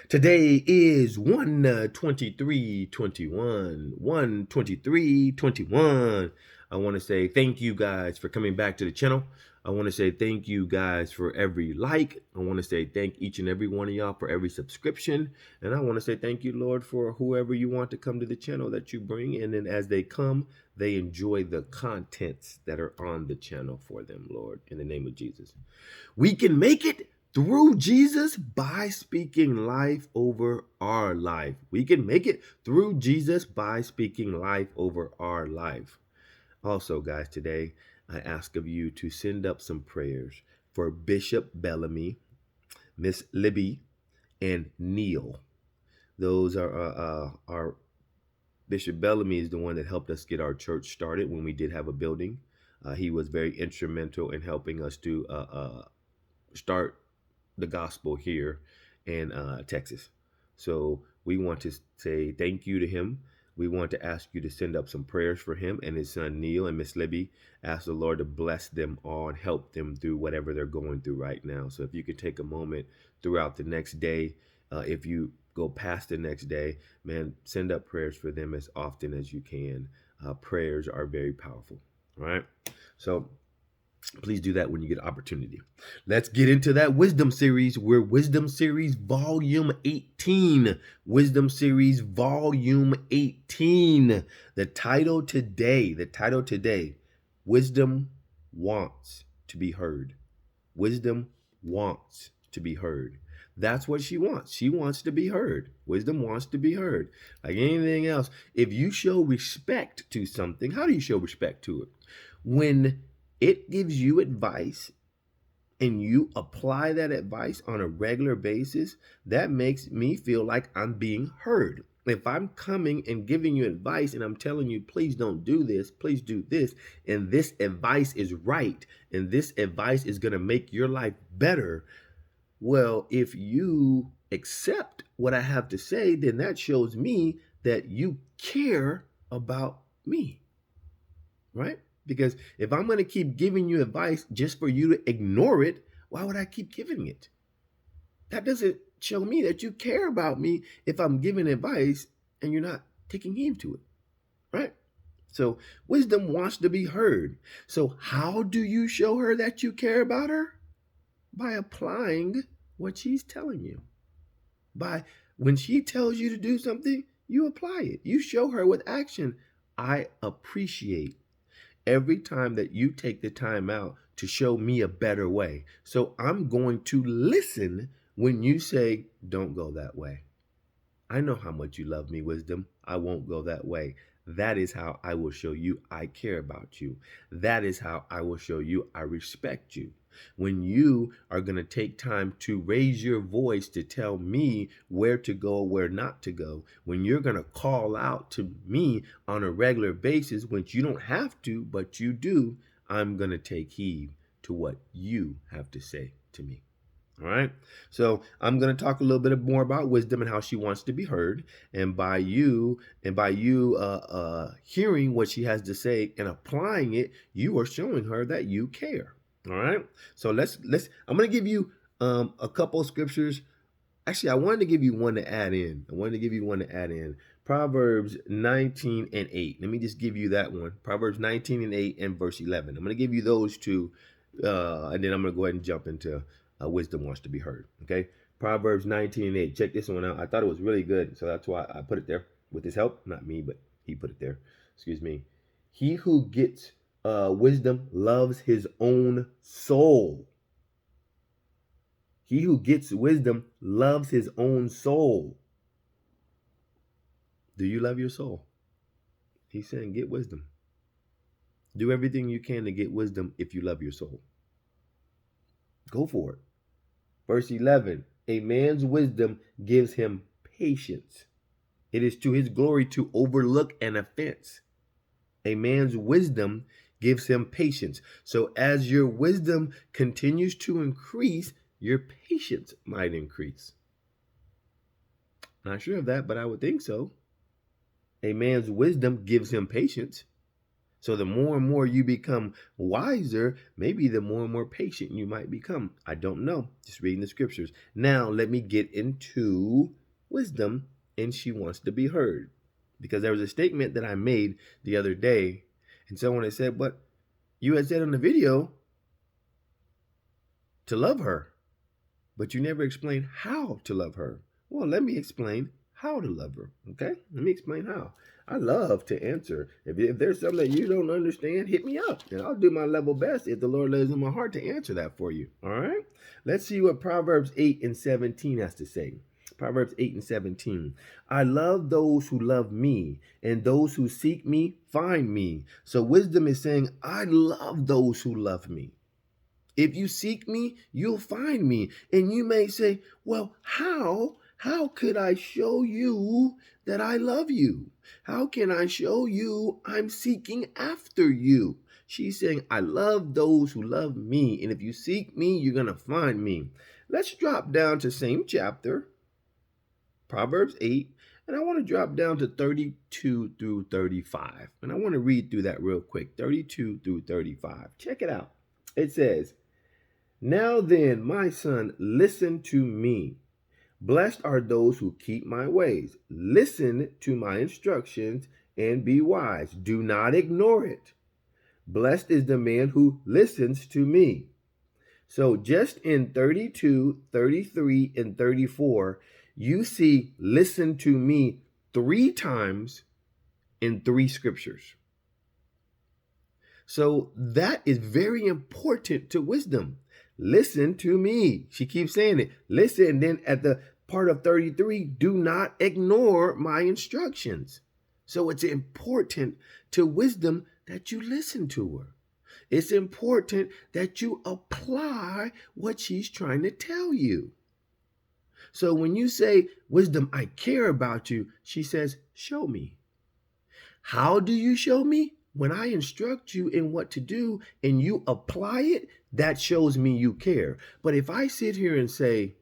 Today is 1/23/21. 1/23/21. I want to say thank you guys for coming back to the channel. I want to say thank you guys for every like. I want to say thank each and every one of y'all for every subscription. And I want to say thank you, Lord, for whoever you want to come to the channel that you bring in. And as they come, they enjoy the contents that are on the channel for them, Lord, in the name of Jesus. We can make it through Jesus by speaking life over our life. We can make it through Jesus by speaking life over our life. Also, guys, today I ask of you to send up some prayers for Bishop Bellamy, Miss Libby, and Neil. Those are our Bishop Bellamy is the one that helped us get our church started when we did have a building. He was very instrumental in helping us to start the gospel here in Texas. So we want to say thank you to him. We want to ask you to send up some prayers for him and his son Neil and Miss Libby. Ask the Lord to bless them all and help them through whatever they're going through right now. So if you could take a moment throughout the next day, if you go past the next day, man, send up prayers for them as often as you can. Prayers are very powerful. All right. So please do that when you get opportunity. Let's get into that wisdom series. We're Wisdom Series Volume 18. Wisdom Series Volume 18. The title today, Wisdom Wants to be Heard. Wisdom wants to be heard. That's what she wants. She wants to be heard. Wisdom wants to be heard. Like anything else, if you show respect to something, how do you show respect to it? When it gives you advice and you apply that advice on a regular basis, that makes me feel like I'm being heard. If I'm coming and giving you advice and I'm telling you, please don't do this, please do this, and this advice is right, and this advice is going to make your life better, well, if you accept what I have to say, then that shows me that you care about me, right? Because if I'm going to keep giving you advice just for you to ignore it, why would I keep giving it? That doesn't show me that you care about me if I'm giving advice and you're not taking heed to it, right? So wisdom wants to be heard. So how do you show her that you care about her? By applying what she's telling you. By when she tells you to do something, you apply it. You show her with action. I appreciate every time that you take the time out to show me a better way. So I'm going to listen when you say, don't go that way. I know how much you love me, Wisdom. I won't go that way. That is how I will show you I care about you. That is how I will show you I respect you. When you are going to take time to raise your voice to tell me where to go, where not to go, when you're going to call out to me on a regular basis, which you don't have to, but you do, I'm going to take heed to what you have to say to me. All right. So I'm going to talk a little bit more about wisdom and how she wants to be heard. And by you hearing what she has to say and applying it, you are showing her that you care. All right. So I'm going to give you a couple of scriptures. Actually, I wanted to give you one to add in. Proverbs 19:8. Let me just give you that one. Proverbs 19:8 and verse 11. I'm going to give you those two. And then I'm going to go ahead and jump into wisdom wants to be heard. Okay. Proverbs 19:8. Check this one out. I thought it was really good. So that's why I put it there with his help. Not me, but he put it there. Excuse me. He who gets wisdom loves his own soul. He who gets wisdom loves his own soul. Do you love your soul? He's saying get wisdom. Do everything you can to get wisdom if you love your soul. Go for it. Verse 11, a man's wisdom gives him patience. It is to his glory to overlook an offense. A man's wisdom gives him patience. So as your wisdom continues to increase, your patience might increase. Not sure of that, but I would think so. A man's wisdom gives him patience. So the more and more you become wiser, maybe the more and more patient you might become. I don't know. Just reading the scriptures. Now let me get into wisdom, and she wants to be heard. Because there was a statement that I made the other day, and someone had said, "But you had said in the video to love her, but you never explained how to love her." Well, let me explain how to love her. Okay? Let me explain how. I love to answer. If there's something that you don't understand, hit me up, and I'll do my level best if the Lord lays in my heart to answer that for you. All right? Let's see what Proverbs 8 and 17 has to say. Proverbs 8 and 17. I love those who love me, and those who seek me find me. So wisdom is saying, I love those who love me. If you seek me, you'll find me. And you may say, well, how? How could I show you that I love you? How can I show you I'm seeking after you? She's saying, I love those who love me. And if you seek me, you're going to find me. Let's drop down to same chapter, Proverbs 8. And I want to drop down to 32 through 35. And I want to read through that real quick. 32 through 35. Check it out. It says, now then, my son, listen to me. Blessed are those who keep my ways. Listen to my instructions and be wise. Do not ignore it. Blessed is the man who listens to me. So just in 32, 33, and 34, you see listen to me 3 times in 3 scriptures. So that is very important to wisdom. Listen to me. She keeps saying it. Listen. And then at the part of 33, do not ignore my instructions. So it's important to wisdom that you listen to her. It's important that you apply what she's trying to tell you. So when you say, wisdom, I care about you, she says, show me. How do you show me? When I instruct you in what to do and you apply it, that shows me you care. But if I sit here and say,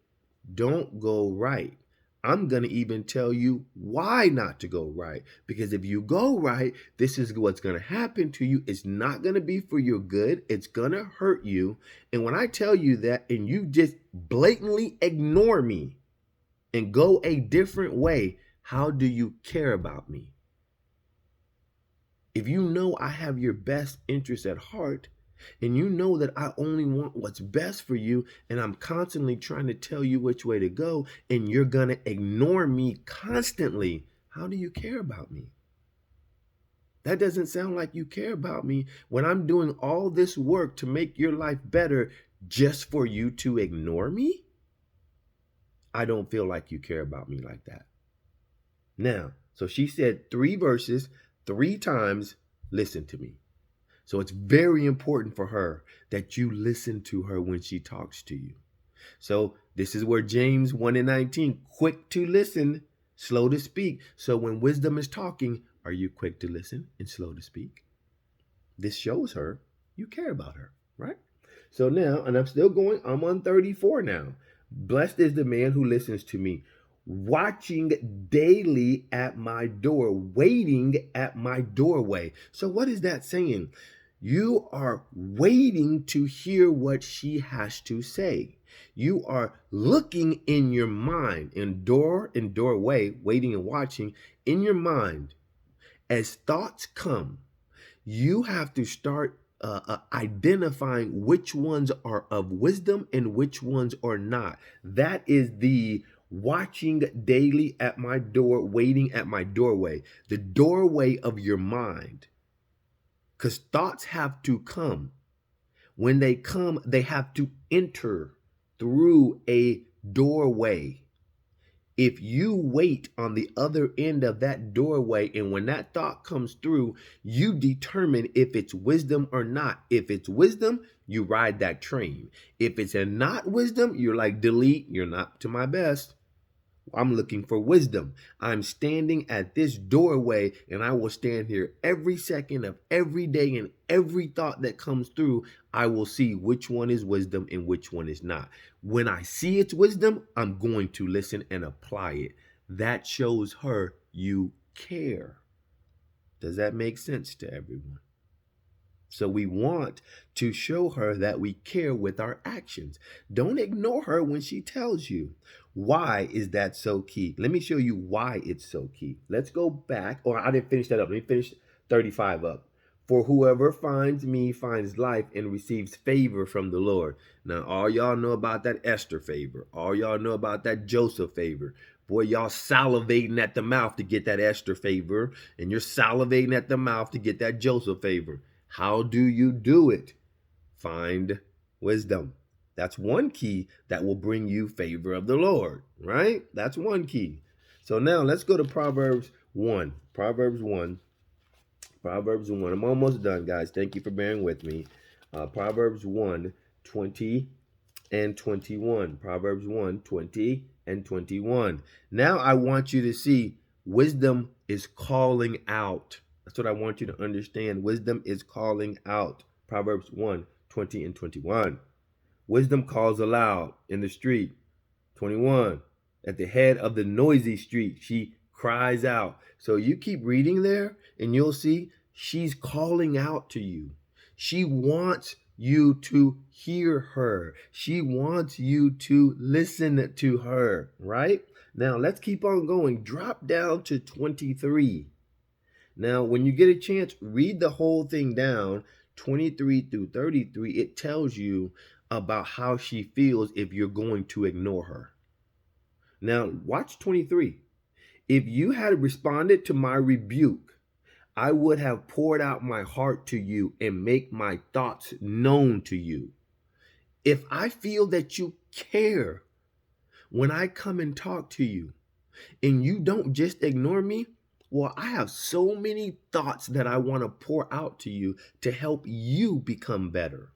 don't go right, I'm going to even tell you why not to go right. Because if you go right, this is what's going to happen to you. It's not going to be for your good. It's going to hurt you. And when I tell you that and you just blatantly ignore me and go a different way, how do you care about me? If you know I have your best interest at heart, and you know that I only want what's best for you, and I'm constantly trying to tell you which way to go, and you're going to ignore me constantly, how do you care about me? That doesn't sound like you care about me when I'm doing all this work to make your life better just for you to ignore me. I don't feel like you care about me like that. Now, so she said 3 verses, 3 times, listen to me. So it's very important for her that you listen to her when she talks to you. So this is where James 1 and 19, quick to listen, slow to speak. So when wisdom is talking, are you quick to listen and slow to speak? This shows her you care about her, right? So now, and I'm still going, I'm on 34 now. Blessed is the man who listens to me, watching daily at my door, waiting at my doorway. So what is that saying? You are waiting to hear what she has to say. You are looking in your mind, in doorway, waiting and watching in your mind. As thoughts come, you have to start identifying which ones are of wisdom and which ones are not. That is the watching daily at my door, waiting at my doorway, the doorway of your mind. Because thoughts have to come. When they come, they have to enter through a doorway. If you wait on the other end of that doorway, and when that thought comes through, you determine if it's wisdom or not. If it's wisdom, you ride that train. If it's a not wisdom, you're like, delete, you're not to my best. I'm looking for wisdom. I'm standing at this doorway, and I will stand here every second of every day, and every thought that comes through, I will see which one is wisdom and which one is not. When I see it's wisdom, I'm going to listen and apply it. That shows her you care. Does that make sense to everyone? So we want to show her that we care with our actions. Don't ignore her when she tells you. Why is that so key? Let me show you why it's so key. Let's go back, or I didn't finish that up. Let me finish 35 up. For whoever finds me finds life and receives favor from the Lord. Now, all y'all know about that Esther favor. All y'all know about that Joseph favor. Boy, y'all salivating at the mouth to get that Esther favor, and you're salivating at the mouth to get that Joseph favor. How do you do it? Find wisdom. That's one key that will bring you favor of the Lord, right? That's one key. So now let's go to Proverbs 1. Proverbs 1. Proverbs 1. I'm almost done, guys. Thank you for bearing with me. Proverbs 1, 20 and 21. Proverbs 1, 20 and 21. Now I want you to see wisdom is calling out. That's what I want you to understand. Wisdom is calling out. Proverbs 1, 20 and 21. Wisdom calls aloud in the street. 21. At the head of the noisy street, she cries out. So you keep reading there and you'll see she's calling out to you. She wants you to hear her. She wants you to listen to her, right? Now let's keep on going. Drop down to 23. Now, when you get a chance, read the whole thing down, 23 through 33. It tells you about how she feels if you're going to ignore her. Now, watch 23. If you had responded to my rebuke, I would have poured out my heart to you and make my thoughts known to you. If I feel that you care when I come and talk to you and you don't just ignore me, well, I have so many thoughts that I want to pour out to you to help you become better.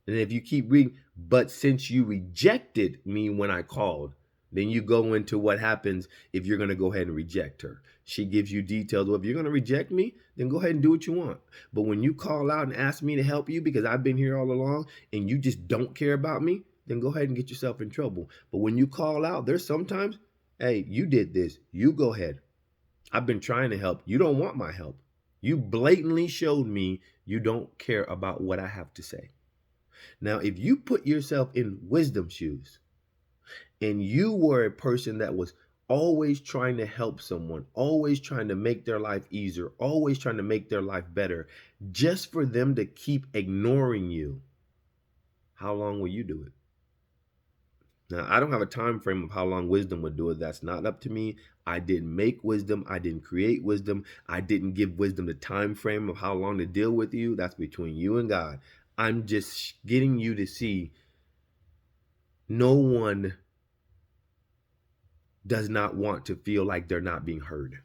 And if you keep reading, but since you rejected me when I called, then you go into what happens if you're going to go ahead and reject her. She gives you details. Well, if you're going to reject me, then go ahead and do what you want. But when you call out and ask me to help you because I've been here all along and you just don't care about me, then go ahead and get yourself in trouble. But when you call out, there's sometimes, hey, you did this. You go ahead. I've been trying to help. You don't want my help. You blatantly showed me you don't care about what I have to say. Now, if you put yourself in wisdom shoes and you were a person that was always trying to help someone, always trying to make their life easier, always trying to make their life better, just for them to keep ignoring you, how long will you do it? Now, I don't have a time frame of how long wisdom would do it. That's not up to me. I didn't make wisdom. I didn't create wisdom. I didn't give wisdom the time frame of how long to deal with you. That's between you and God. I'm just getting you to see no one does not want to feel like they're not being heard.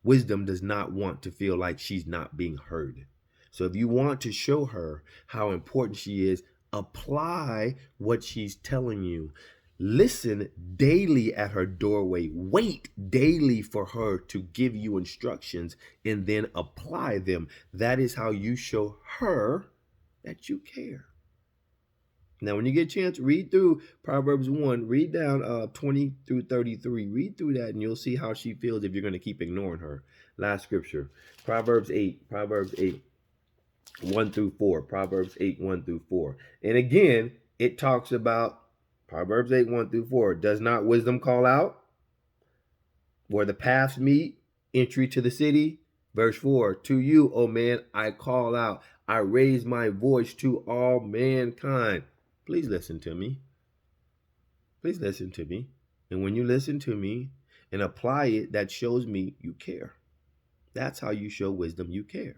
Wisdom does not want to feel like she's not being heard. So if you want to show her how important she is, apply what she's telling you. Listen daily at her doorway. Wait daily for her to give you instructions and then apply them. That is how you show her that you care. Now, when you get a chance, read through Proverbs 1, read down 20 through 33. Read through that and you'll see how she feels if you're going to keep ignoring her. Last scripture, Proverbs 8, 1 through 4. Proverbs 8, 1 through 4. And again, it talks about Proverbs 8, 1 through 4. Does not wisdom call out? Where the paths meet, entry to the city. Verse 4, to you, O man, I call out. I raise my voice to all mankind. Please listen to me. Please listen to me. And when you listen to me and apply it, that shows me you care. That's how you show wisdom you care.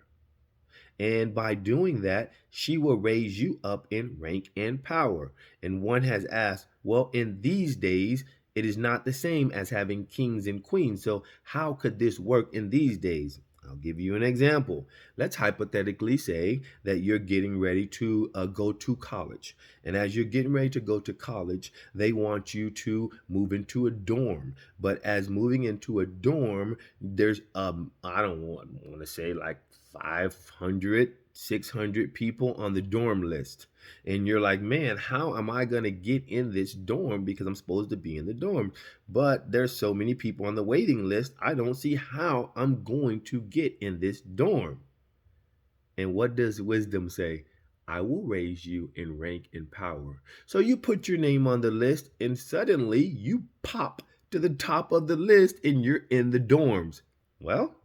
And by doing that, she will raise you up in rank and power. And one has asked, well, in these days, it is not the same as having kings and queens. So how could this work in these days? I'll give you an example. Let's hypothetically say that you're getting ready to go to college. And as you're getting ready to go to college, they want you to move into a dorm. But as moving into a dorm, there's, I don't want to say like 500, 600 people on the dorm list. And you're like, man, how am I going to get in this dorm because I'm supposed to be in the dorm? But there's so many people on the waiting list. I don't see how I'm going to get in this dorm. And what does wisdom say? I will raise you in rank and power. So you put your name on the list, and suddenly you pop to the top of the list and you're in the dorms. Well,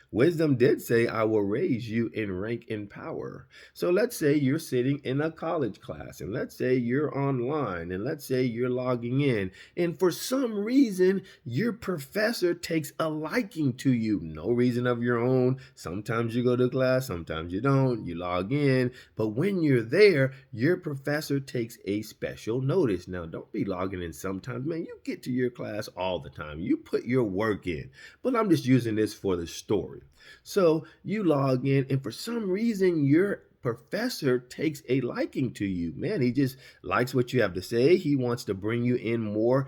wisdom did say, I will raise you in rank and power. So let's say you're sitting in a college class, and let's say you're online, and let's say you're logging in, and for some reason, your professor takes a liking to you. No reason of your own. Sometimes you go to class, sometimes you don't. You log in, but when you're there, your professor takes a special notice. Now, don't be logging in sometimes, man. You get to your class all the time. You put your work in. But I'm just using this for the story. So you log in, and for some reason, your professor takes a liking to you. Man, he just likes what you have to say. He wants to bring you in more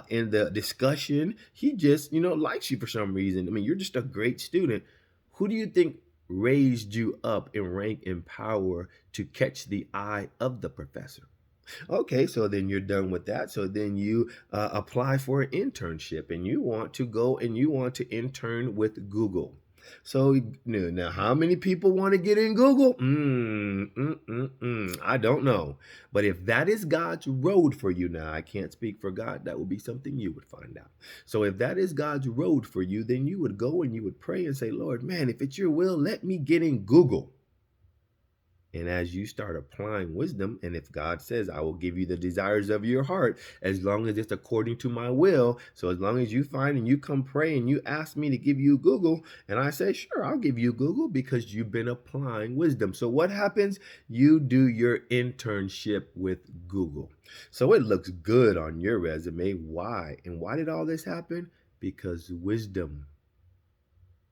in the discussion. He just, likes you for some reason. I mean, you're just a great student. Who do you think raised you up in rank and power to catch the eye of the professor? Okay, so then you're done with that. So then you apply for an internship, and you want to go and you want to intern with Google. So now, how many people want to get in Google? I don't know. But if that is God's road for you, now I can't speak for God. That would be something you would find out. So if that is God's road for you, then you would go and you would pray and say, Lord, man, if it's your will, let me get in Google. And as you start applying wisdom, and if God says, I will give you the desires of your heart, as long as it's according to my will. So as long as you find and you come pray and you ask me to give you Google, and I say, sure, I'll give you Google, because you've been applying wisdom. So what happens? You do your internship with Google. So it looks good on your resume. Why? And why did all this happen? Because wisdom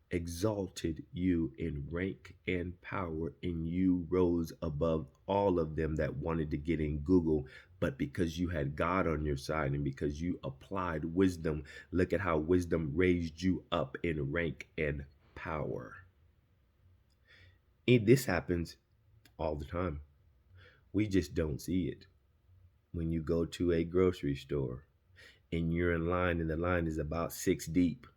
exalted you in rank and power, and you rose above all of them that wanted to get in Google. But because you had God on your side and because you applied wisdom, look at how wisdom raised you up in rank and power. And this happens all the time. We just don't see it. When you go to a grocery store and you're in line, and the line is about 6 deep,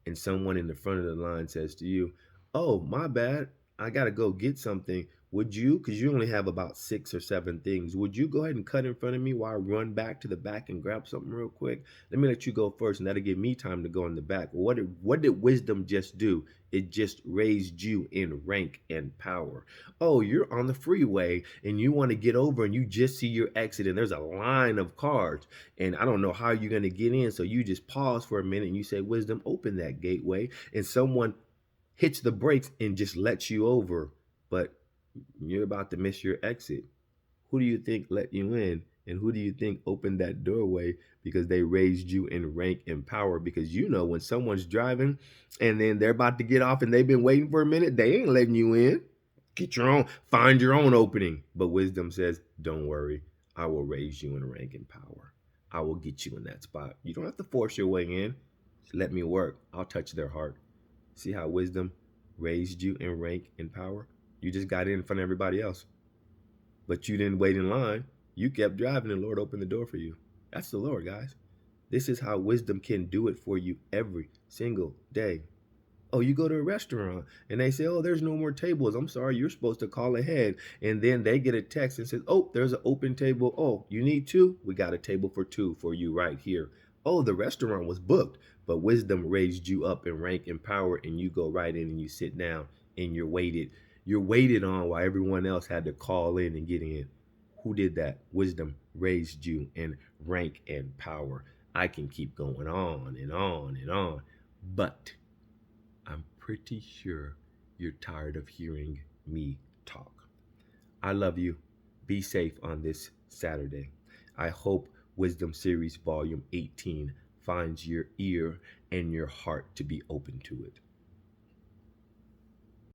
and someone in the front of the line says to you, oh, my bad, I got to go get something. Would you, because you only have about 6 or 7 things, would you go ahead and cut in front of me while I run back to the back and grab something real quick? Let me let you go first, and that'll give me time to go in the back. Well, what did wisdom just do? It just raised you in rank and power. Oh, you're on the freeway and you want to get over, and you just see your exit and there's a line of cars, and I don't know how you're going to get in. So you just pause for a minute and you say, wisdom, open that gateway. And someone hits the brakes and just lets you over, but you're about to miss your exit. Who do you think let you in? And who do you think opened that doorway? Because they raised you in rank and power. Because when someone's driving and then they're about to get off and they've been waiting for a minute, they ain't letting you in. Get your own, find your own opening. But wisdom says, don't worry, I will raise you in rank and power. I will get you in that spot. You don't have to force your way in. Just let me work. I'll touch their heart. See how wisdom raised you in rank and power? You just got in front of everybody else. But you didn't wait in line. You kept driving, and the Lord opened the door for you. That's the Lord, guys. This is how wisdom can do it for you every single day. Oh, you go to a restaurant and they say, oh, there's no more tables. I'm sorry, you're supposed to call ahead. And then they get a text and says, oh, there's an open table. Oh, you need 2? We got a table for 2 for you right here. Oh, the restaurant was booked, but wisdom raised you up in rank and power, and you go right in and you sit down and you're waited. You're waited on while everyone else had to call in and get in. Who did that? Wisdom raised you in rank and power. I can keep going on and on and on, but I'm pretty sure you're tired of hearing me talk. I love you. Be safe on this Saturday. I hope Wisdom Series Volume 18 finds your ear and your heart to be open to it.